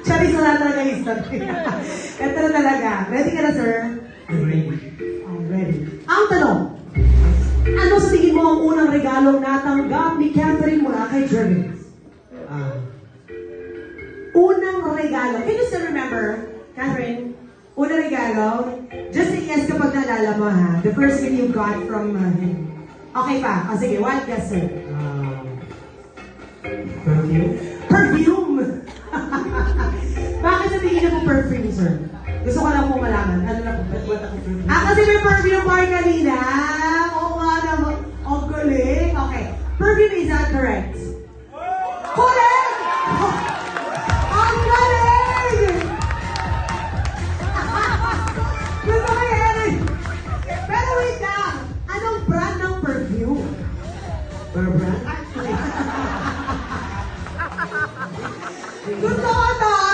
Charis, wala talaga history. Ito na talaga. Ready ka na, sir? Ready. Oh, ready. Ang tanong, ano sa tingin mo ang unang regalong natanggap ni Catherine mula kay Jeremy? Unang regalo. Can you still remember, Catherine? Unang regalo? Just say yes kapag naalala mo, ha? The first thing you got from him. Okay pa. O sige, wild guess, sir. Perfume? Perfume! Bakit sa tingin mo perfume, sir? Gusto ko lang po malaman. Ano na po? Kasi may perfume bar kanina. Oo nga naman. Ang galing. Okay. Perfume, is that correct? Correct! Ang galing! Gusto ko yan. Pero wait lang. Anong brand ng perfume? Barbara? Gusto ko to!